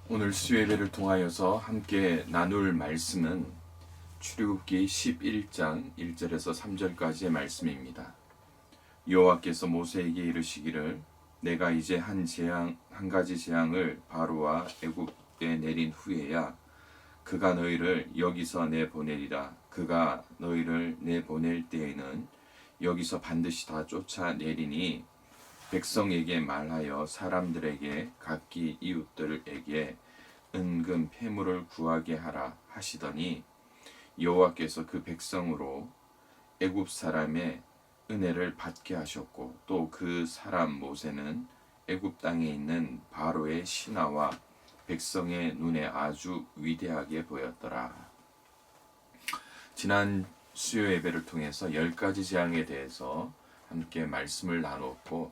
오늘 수요예배를 통하여서 함께 나눌 말씀은 출애굽기 11장 1절에서 3절까지의 말씀입니다. 여호와께서 모세에게 이르시기를 내가 이제 한 가지 재앙을 바로와 애굽에 내린 후에야 그가 너희를 여기서 내보내리라. 그가 너희를 내보낼 때에는 여기서 반드시 다 쫓아내리니 백성에게 말하여 사람들에게 각기 이웃들에게 은금 패물을 구하게 하라 하시더니 여호와께서 그 백성으로 애굽 사람의 은혜를 받게 하셨고 또 그 사람 모세는 애굽 땅에 있는 바로의 신하와 백성의 눈에 아주 위대하게 보였더라. 지난 수요 예배를 통해서 10가지 재앙에 대해서 함께 말씀을 나눴고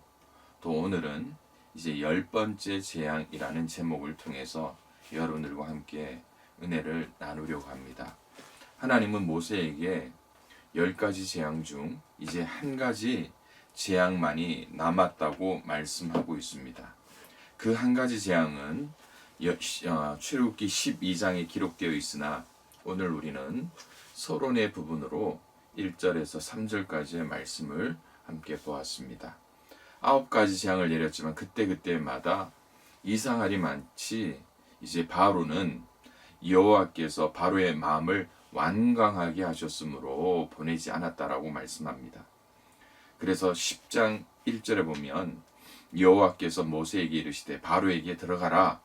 또 오늘은 이제 10번째 재앙이라는 제목을 통해서 여러분들과 함께 은혜를 나누려고 합니다. 하나님은 모세에게 10가지 재앙 중 이제 한 가지 재앙만이 남았다고 말씀하고 있습니다. 그 한 가지 재앙은 출애굽기 12장에 기록되어 있으나 오늘 우리는 서론의 부분으로 1절에서 3절까지의 말씀을 함께 보았습니다. 9가지 재앙을 내렸지만 그때마다 이상하리 많지 이제 바로는 여호와께서 바로의 마음을 완강하게 하셨으므로 보내지 않았다라고 말씀합니다. 그래서 10장 1절에 보면 여호와께서 모세에게 이르시되 바로에게 들어가라.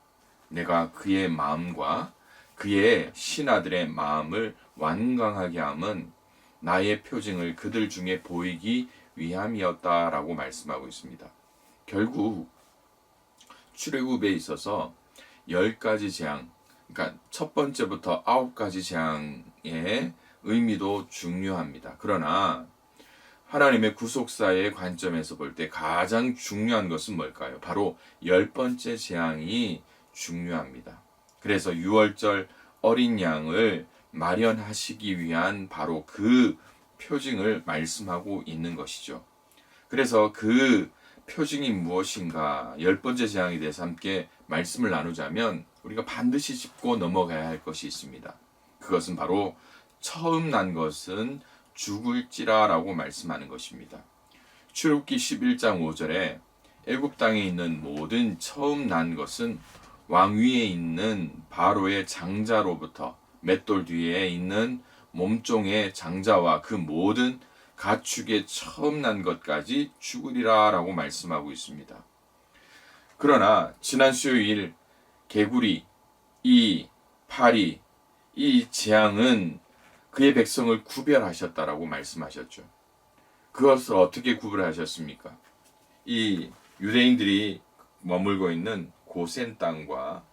내가 그의 마음과 그의 신하들의 마음을 완강하게 함은 나의 표징을 그들 중에 보이기 위함이었다라고 말씀하고 있습니다. 결국 출애굽에 있어서 10가지 재앙, 그러니까 첫 번째부터 9가지 재앙의 의미도 중요합니다. 그러나 하나님의 구속사의 관점에서 볼 때 가장 중요한 것은 뭘까요? 바로 10번째 재앙이 중요합니다. 그래서 6월절 어린 양을 마련하시기 위한 바로 그 표징을 말씀하고 있는 것이죠. 그래서 그 표징이 무엇인가 10번째 재앙에 대해서 함께 말씀을 나누자면 우리가 반드시 짚고 넘어가야 할 것이 있습니다. 그것은 바로 처음 난 것은 죽을지라라고 말씀하는 것입니다. 출애굽기 11장 5절에 애굽 땅에 있는 모든 처음 난 것은 왕위에 있는 바로의 장자로부터 맷돌 뒤에 있는 몸종의 장자와 그 모든 가축의 처음 난 것까지 죽으리라 라고 말씀하고 있습니다. 그러나 지난 수요일 개구리, 파리, 이 재앙은 그의 백성을 구별하셨다라고 말씀하셨죠. 그것을 어떻게 구별하셨습니까? 이 유대인들이 머물고 있는 고센 땅과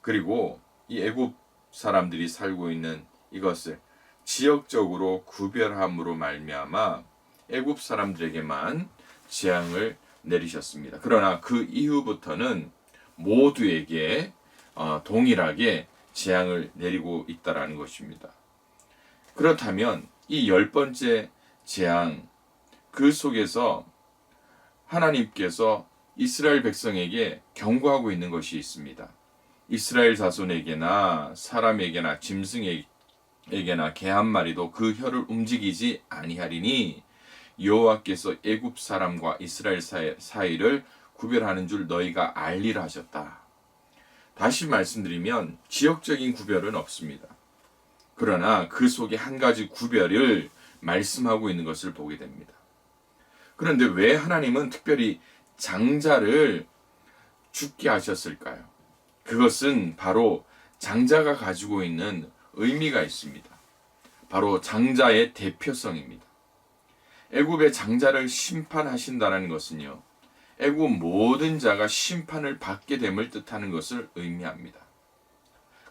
그리고 이 애굽 사람들이 살고 있는 이것을 지역적으로 구별함으로 말미암아 애굽 사람들에게만 재앙을 내리셨습니다. 그러나 그 이후부터는 모두에게 동일하게 재앙을 내리고 있다라는 것입니다. 그렇다면 이 10번째 재앙 그 속에서 하나님께서 이스라엘 백성에게 경고하고 있는 것이 있습니다. 이스라엘 자손에게나 사람에게나 짐승에게나 개 한 마리도 그 혀를 움직이지 아니하리니 여호와께서 애굽 사람과 이스라엘 사이를 구별하는 줄 너희가 알리라 하셨다. 다시 말씀드리면 지역적인 구별은 없습니다. 그러나 그 속에 한 가지 구별을 말씀하고 있는 것을 보게 됩니다. 그런데 왜 하나님은 특별히 장자를 죽게 하셨을까요? 그것은 바로 장자가 가지고 있는 의미가 있습니다. 바로 장자의 대표성입니다. 애굽의 장자를 심판하신다는 것은요, 애굽 모든 자가 심판을 받게 됨을 뜻하는 것을 의미합니다.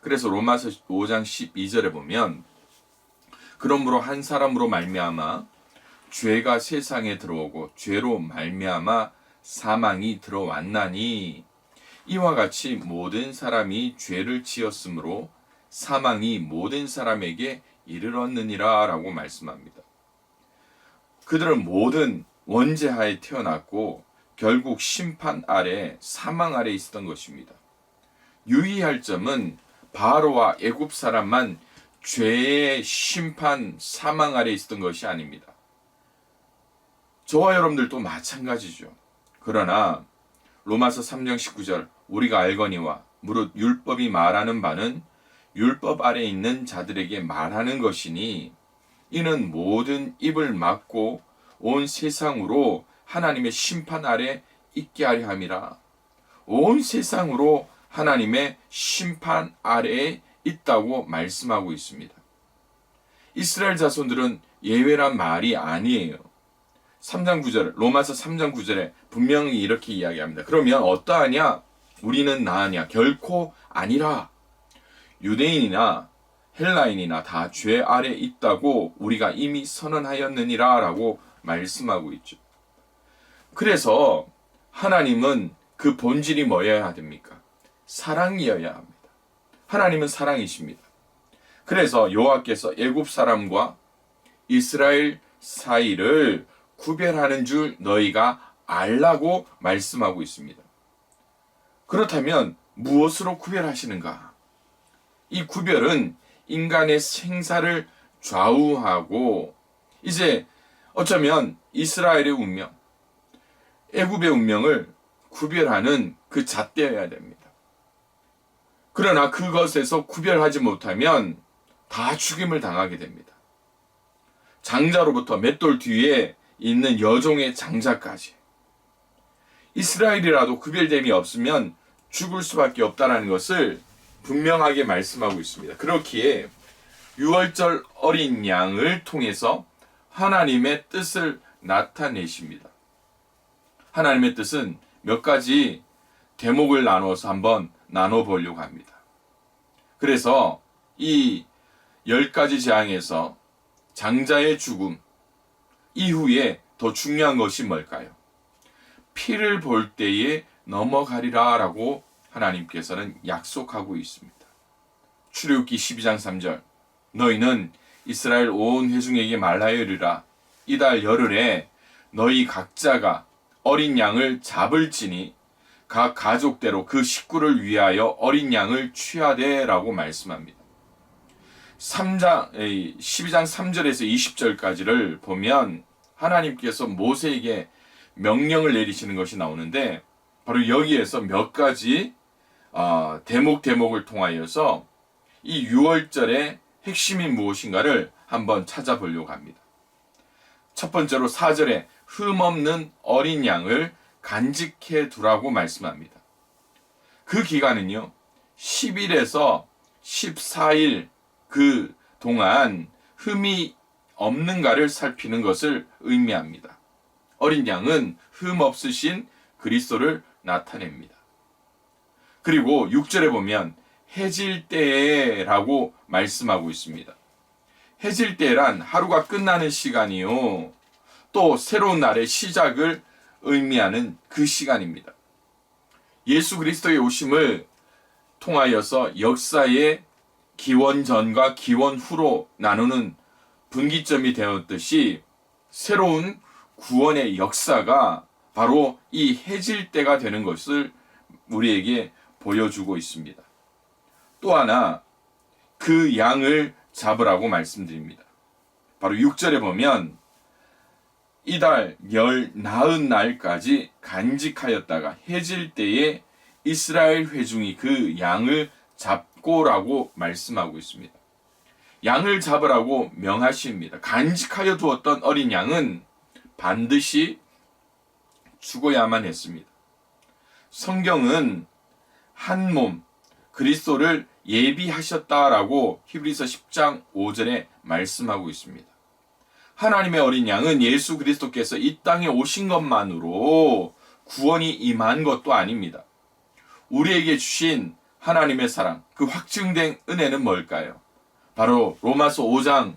그래서 로마서 5장 12절에 보면 그러므로 한 사람으로 말미암아 죄가 세상에 들어오고 죄로 말미암아 사망이 들어왔나니 이와 같이 모든 사람이 죄를 지었으므로 사망이 모든 사람에게 이르렀느니라 라고 말씀합니다. 그들은 모든 원죄하에 태어났고 결국 심판 아래 사망 아래 있었던 것입니다. 유의할 점은 바로와 애굽 사람만 죄의 심판, 사망 아래 있었던 것이 아닙니다. 저와 여러분들도 마찬가지죠. 그러나 로마서 3장 19절 우리가 알거니와 무릇 율법이 말하는 바는 율법 아래 있는 자들에게 말하는 것이니 이는 모든 입을 막고 온 세상으로 하나님의 심판 아래 있게 하려 함이라. 온 세상으로 하나님의 심판 아래에 있다고 말씀하고 있습니다. 이스라엘 자손들은 예외란 말이 아니에요. 3장 9절, 로마서 3장 9절에 분명히 이렇게 이야기합니다. 그러면 어떠하냐? 우리는 나으냐? 결코 아니라. 유대인이나 헬라인이나 다 죄 아래 있다고 우리가 이미 선언하였느니라 라고 말씀하고 있죠. 그래서 하나님은 그 본질이 뭐여야 됩니까? 사랑이어야 합니다. 하나님은 사랑이십니다. 그래서 여호와께서 애굽 사람과 이스라엘 사이를 구별하는 줄 너희가 알라고 말씀하고 있습니다. 그렇다면 무엇으로 구별하시는가? 이 구별은 인간의 생사를 좌우하고 이제 어쩌면 이스라엘의 운명, 애굽의 운명을 구별하는 그 잣대여야 됩니다. 그러나 그것에서 구별하지 못하면 다 죽임을 당하게 됩니다. 장자로부터 맷돌 뒤에 있는 여종의 장자까지. 이스라엘이라도 구별됨이 없으면 죽을 수밖에 없다는 것을 분명하게 말씀하고 있습니다. 그렇기에 유월절 어린 양을 통해서 하나님의 뜻을 나타내십니다. 하나님의 뜻은 몇 가지 대목을 나누어서 한번 나눠보려고 합니다. 그래서 이 10가지 재앙에서 장자의 죽음 이후에 더 중요한 것이 뭘까요? 피를 볼 때에 넘어가리라 라고 하나님께서는 약속하고 있습니다. 출애굽기 12장 3절 너희는 이스라엘 온 회중에게 말하여 이르라 이달 열흘에 너희 각자가 어린 양을 잡을지니 각 가족대로 그 식구를 위하여 어린 양을 취하되 라고 말씀합니다. 12장 3절에서 20절까지를 보면 하나님께서 모세에게 명령을 내리시는 것이 나오는데 바로 여기에서 몇 가지 대목을 통하여서 이 6월절의 핵심이 무엇인가를 한번 찾아보려고 합니다. 첫 번째로 4절에 흠없는 어린 양을 간직해 두라고 말씀합니다. 그 기간은요 10일에서 14일 그 동안 흠이 없는가를 살피는 것을 의미합니다. 어린 양은 흠 없으신 그리스도를 나타냅니다. 그리고 6절에 보면 해질 때라고 말씀하고 있습니다. 해질 때란 하루가 끝나는 시간이요. 또 새로운 날의 시작을 의미하는 그 시간입니다. 예수 그리스도의 오심을 통하여서 역사의 기원 전과 기원 후로 나누는 분기점이 되었듯이 새로운 구원의 역사가 바로 이 해질 때가 되는 것을 우리에게 보여주고 있습니다. 또 하나 그 양을 잡으라고 말씀드립니다. 바로 6절에 보면 이달 열 나흔 날까지 간직하였다가 해질 때에 이스라엘 회중이 그 양을 잡고라고 말씀하고 있습니다. 양을 잡으라고 명하십니다. 간직하여 두었던 어린 양은 반드시 죽어야만 했습니다. 성경은 한 몸 그리스도를 예비하셨다라고 히브리서 10장 5절에 말씀하고 있습니다. 하나님의 어린 양은 예수 그리스도께서 이 땅에 오신 것만으로 구원이 임한 것도 아닙니다. 우리에게 주신 하나님의 사랑, 그 확증된 은혜는 뭘까요? 바로 로마서 5장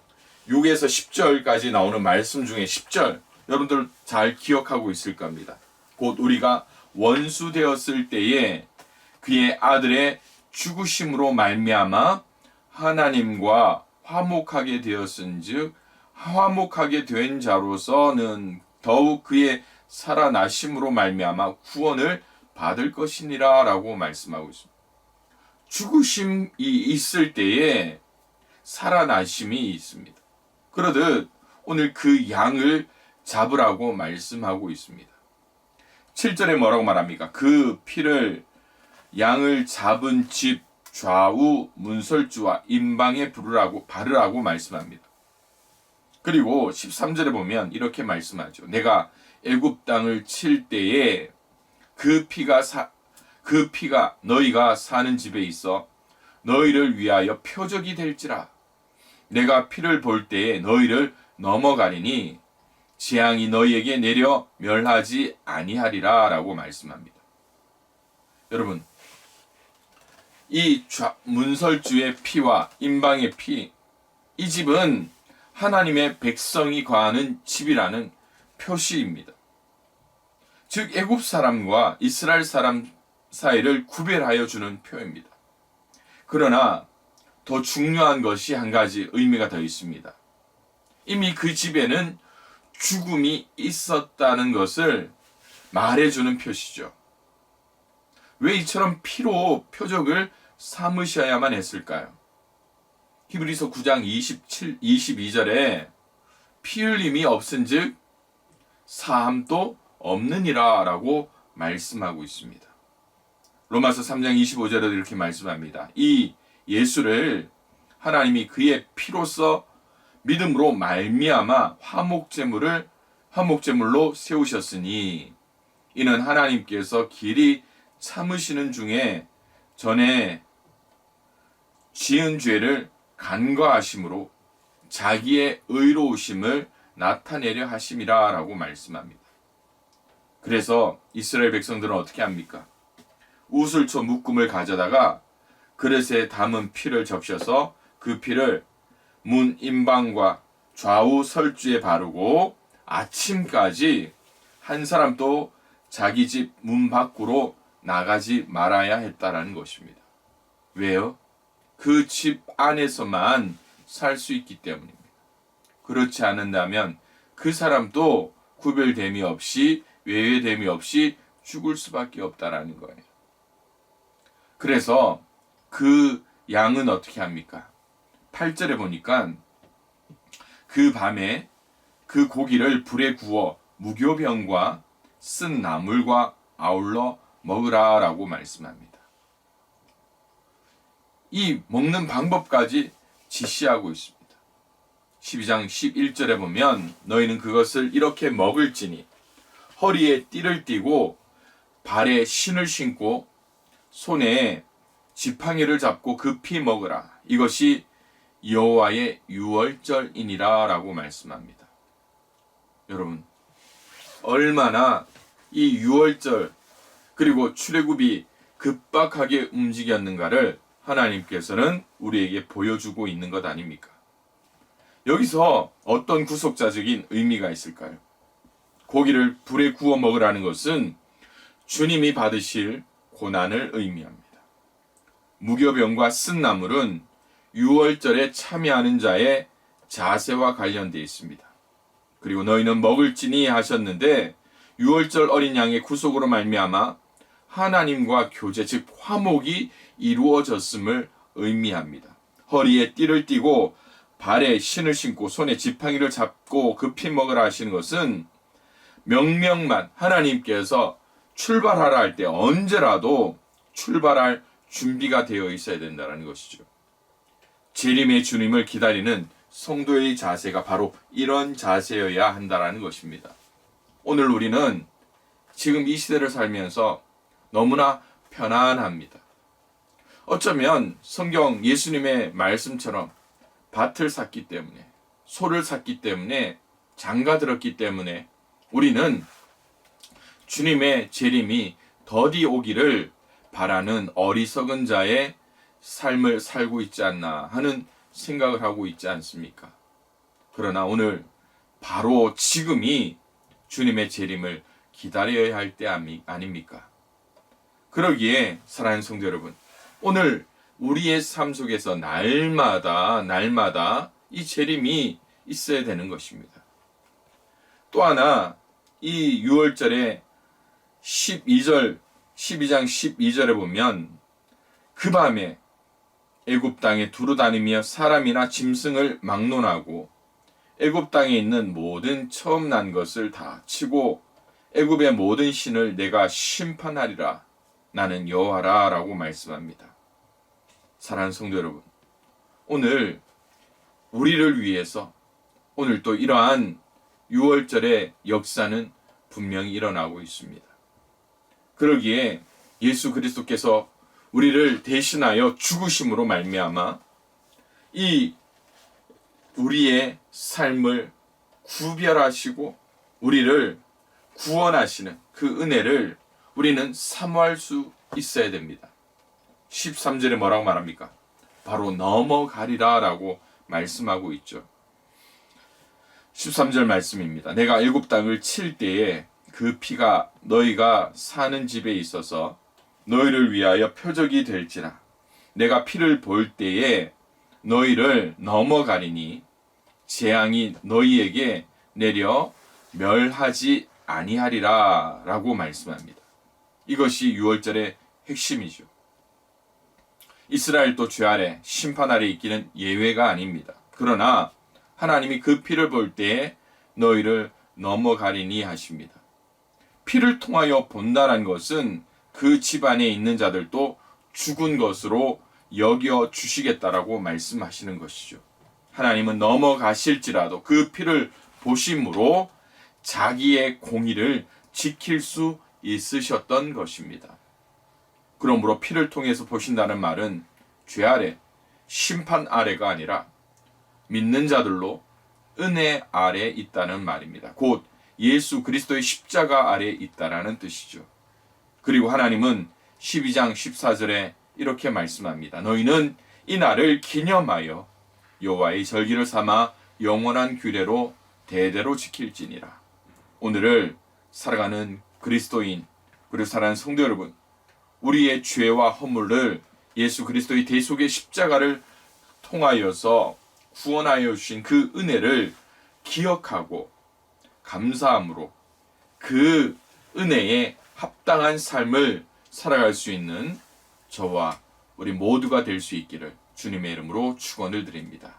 6에서 10절까지 나오는 말씀 중에 10절 여러분들 잘 기억하고 있을 겁니다. 곧 우리가 원수 되었을 때에 그의 아들의 죽으심으로 말미암아 하나님과 화목하게 되었은즉 화목하게 된 자로서는 더욱 그의 살아나심으로 말미암아 구원을 받을 것이니라 라고 말씀하고 있습니다. 죽으심이 있을 때에 살아나심이 있습니다. 그러듯 오늘 그 양을 잡으라고 말씀하고 있습니다. 7절에 뭐라고 말합니까? 그 피를 양을 잡은 집 좌우 문설주와 임방에 바르라고 말씀합니다. 그리고 13절에 보면 이렇게 말씀하죠. 내가 애굽 땅을 칠 때에 그 피가 너희가 사는 집에 있어 너희를 위하여 표적이 될지라. 내가 피를 볼 때에 너희를 넘어가리니 재앙이 너희에게 내려 멸하지 아니하리라 라고 말씀합니다. 여러분, 이 문설주의 피와 임방의 피, 이 집은 하나님의 백성이 거하는 집이라는 표시입니다. 즉 애굽 사람과 이스라엘 사람 사이를 구별하여 주는 표입니다. 그러나 더 중요한 것이 한 가지 의미가 더 있습니다. 이미 그 집에는 죽음이 있었다는 것을 말해주는 표시죠. 왜 이처럼 피로 표적을 삼으셔야만 했을까요? 히브리서 9장 22절에 피 흘림이 없은즉 사함도 없느니라 라고 말씀하고 있습니다. 로마서 3장 25절에도 이렇게 말씀합니다. 이 예수를 하나님이 그의 피로써 믿음으로 말미암아 화목제물로 세우셨으니 이는 하나님께서 길이 참으시는 중에 전에 지은 죄를 간과하심으로 자기의 의로우심을 나타내려 하심이라 라고 말씀합니다. 그래서 이스라엘 백성들은 어떻게 합니까? 우슬초 묶음을 가져다가 그릇에 담은 피를 적셔서 그 피를 문 임방과 좌우 설주에 바르고 아침까지 한 사람도 자기 집 문 밖으로 나가지 말아야 했다라는 것입니다. 왜요? 그 집 안에서만 살 수 있기 때문입니다. 그렇지 않는다면 그 사람도 구별됨이 없이 외회됨이 없이 죽을 수밖에 없다라는 거예요. 그래서 그 양은 어떻게 합니까? 8절에 보니까 그 밤에 그 고기를 불에 구워 무교병과 쓴 나물과 아울러 먹으라 라고 말씀합니다. 이 먹는 방법까지 지시하고 있습니다. 12장 11절에 보면 너희는 그것을 이렇게 먹을지니 허리에 띠를 띠고 발에 신을 신고 손에 지팡이를 잡고 급히 먹으라. 이것이 여호와의 유월절이니라 라고 말씀합니다. 여러분, 얼마나 이 유월절 그리고 출애굽이 급박하게 움직였는가를 하나님께서는 우리에게 보여주고 있는 것 아닙니까? 여기서 어떤 구속자적인 의미가 있을까요? 고기를 불에 구워 먹으라는 것은 주님이 받으실 고난을 의미합니다. 무교병과 쓴 나물은 유월절에 참여하는 자의 자세와 관련되어 있습니다. 그리고 너희는 먹을지니 하셨는데 유월절 어린 양의 구속으로 말미암아 하나님과 교제, 즉 화목이 이루어졌음을 의미합니다. 허리에 띠를 띠고 발에 신을 신고 손에 지팡이를 잡고 급히 먹으라 하시는 것은 명령만 하나님께서 출발하라 할 때 언제라도 출발할 준비가 되어 있어야 된다는 것이죠. 재림의 주님을 기다리는 성도의 자세가 바로 이런 자세여야 한다는 것입니다. 오늘 우리는 지금 이 시대를 살면서 너무나 편안합니다. 어쩌면 성경 예수님의 말씀처럼 밭을 샀기 때문에, 소를 샀기 때문에, 장가 들었기 때문에 우리는 주님의 재림이 더디 오기를 바라는 어리석은 자의 삶을 살고 있지 않나 하는 생각을 하고 있지 않습니까? 그러나 오늘 바로 지금이 주님의 재림을 기다려야 할 때 아닙니까? 그러기에 사랑하는 성도 여러분, 오늘 우리의 삶 속에서 날마다 이 재림이 있어야 되는 것입니다. 또 하나, 이 6월절에 12장 12절에 보면 그 밤에 애굽 땅에 두루다니며 사람이나 짐승을 막론하고 애굽 땅에 있는 모든 처음 난 것을 다 치고 애굽의 모든 신을 내가 심판하리라. 나는 여호와라 라고 말씀합니다. 사랑하는 성도 여러분, 오늘 우리를 위해서 오늘 또 이러한 6월절의 역사는 분명히 일어나고 있습니다. 그러기에 예수 그리스도께서 우리를 대신하여 죽으심으로 말미암아 이 우리의 삶을 구별하시고 우리를 구원하시는 그 은혜를 우리는 사모할 수 있어야 됩니다. 13절에 뭐라고 말합니까? 바로 넘어가리라 라고 말씀하고 있죠. 13절 말씀입니다. 내가 애굽 땅을 칠 때에 그 피가 너희가 사는 집에 있어서 너희를 위하여 표적이 될지라. 내가 피를 볼 때에 너희를 넘어가리니 재앙이 너희에게 내려 멸하지 아니하리라 라고 말씀합니다. 이것이 6월절의 핵심이죠. 이스라엘도 죄 아래 심판 아래 있기는 예외가 아닙니다. 그러나 하나님이 그 피를 볼 때에 너희를 넘어가리니 하십니다. 피를 통하여 본다는 것은 그 집안에 있는 자들도 죽은 것으로 여겨 주시겠다라고 말씀하시는 것이죠. 하나님은 넘어가실지라도 그 피를 보심으로 자기의 공의를 지킬 수 있으셨던 것입니다. 그러므로 피를 통해서 보신다는 말은 죄 아래, 심판 아래가 아니라 믿는 자들로 은혜 아래 있다는 말입니다. 곧 예수 그리스도의 십자가 아래 있다라는 뜻이죠. 그리고 하나님은 12장 14절에 이렇게 말씀합니다. 너희는 이 날을 기념하여 여호와의 절기를 삼아 영원한 규례로 대대로 지킬지니라. 오늘을 살아가는 그리스도인 그리고 사랑하는 성도 여러분, 우리의 죄와 허물을 예수 그리스도의 대속의 십자가를 통하여서 구원하여 주신 그 은혜를 기억하고 감사함으로 그 은혜에 합당한 삶을 살아갈 수 있는 저와 우리 모두가 될 수 있기를 주님의 이름으로 축원을 드립니다.